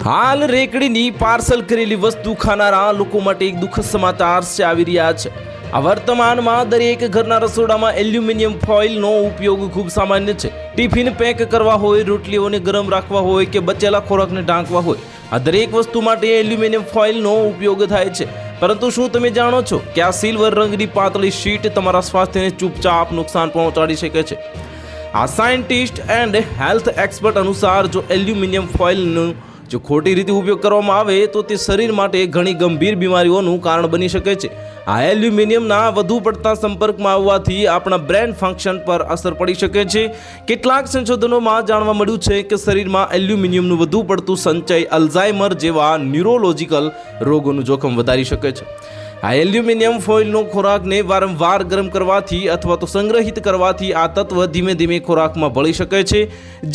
હાલ રેકડીની પાર્સલ કરેલી વસ્તુ ખાનારા લોકો માટે એક દુઃખદ સમાચાર છે આવી રહ્યા છે। આ વર્તમાનમાં દરેક ઘરના રસોડામાં એલ્યુમિનિયમ ફોઇલનો ઉપયોગ ખૂબ સામાન્ય છે। ટિફિન પેક કરવા હોય, રોટલીઓને ગરમ રાખવા હોય કે બચેલા ખોરાકને ઢાંકવા હોય, આ દરેક વસ્તુ માટે એલ્યુમિનિયમ ફોઇલનો ઉપયોગ થાય છે। પરંતુ શું તમે જાણો છો કે આ સિલ્વર રંગની પાતળી શીટ તમારા સ્વાસ્થ્યને ચૂપચાપ નુકસાન પહોંચાડી શકે છે? આ સાયન્ટિસ્ટ એન્ડ હેલ્થ એક્સપર્ટ અનુસાર જો એલ્યુમિનિયમ ફોઇલનું જો ખોટી રીતે ઉપયોગ કરવામાં આવે તો તે શરીર માટે ઘણી ગંભીર બીમારીઓનું કારણ બની શકે છે। આ એલ્યુમિનિયમના વધુ પડતા સંપર્કમાં આવવાથી આપણા બ્રેન ફંક્શન પર અસર પડી શકે છે। કેટલાક સંશોધનોમાં જાણવા મળ્યું છે કે શરીરમાં એલ્યુમિનિયમનું વધુ પડતું સંચય અલ્ઝાઇમર જેવા ન્યુરોલોજિકલ રોગોનું જોખમ વધારી શકે છે। આ એલ્યુમિનિયમ ફોઇલનો ખોરાકને વારંવાર ગરમ કરવાથી અથવા તો સંગ્રહિત કરવાથી આ તત્વ ધીમે ધીમે ખોરાકમાં ભળી શકે છે।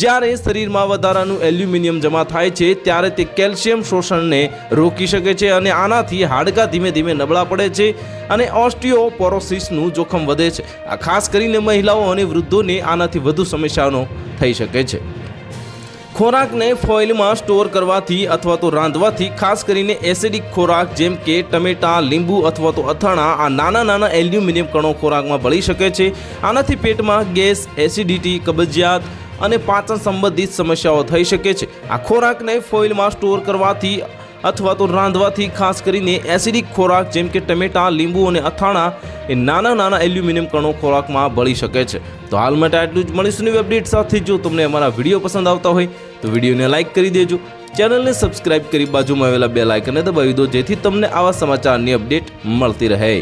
જ્યારે શરીરમાં વધારાનું એલ્યુમિનિયમ જમા થાય છે ત્યારે તે કેલ્શિયમ શોષણને રોકી શકે છે અને આનાથી હાડકાં ધીમે ધીમે નબળા પડે છે અને ઓસ્ટિયોપોરોસિસનું જોખમ વધે છે। આ ખાસ કરીને મહિલાઓ અને વૃદ્ધોને આનાથી વધુ સમસ્યાનો થઈ શકે છે। ખોરાકને ફોઇલમાં સ્ટોર કરવાથી અથવા તો રાંધવાથી ખાસ કરીને એસિડિક ખોરાક જેમ કે ટમેટાં, લીંબુ અથવા તો અથાણા, આ નાના નાના એલ્યુમિનિયમ કણો ખોરાકમાં ભળી શકે છે। આનાથી પેટમાં ગેસ, એસિડિટી, કબજિયાત અને પાચન સંબંધિત સમસ્યાઓ થઈ શકે છે। આ ખોરાકને ફોઇલમાં સ્ટોર કરવાથી અથવા તો રાંધવાથી ખાસ કરીને એસિડિક ખોરાક જેમ કે ટમેટાં, લીંબુ અને અથાણા એ નાના નાના એલ્યુમિનિયમ કણો ખોરાકમાં ભળી શકે છે। તો હાલ માટે આટલું જ। મળીશું નવી અપડેટ સાથે। જો તમને અમારા વિડીયો પસંદ આવતા હોય તો વિડીયોને લાઇક કરી દેજો, ચેનલને સબસ્ક્રાઇબ કરી બાજુમાં આવેલા બેલ આઇકનને દબાવી દો જેથી તમને આવા સમાચારની અપડેટ મળતી રહે।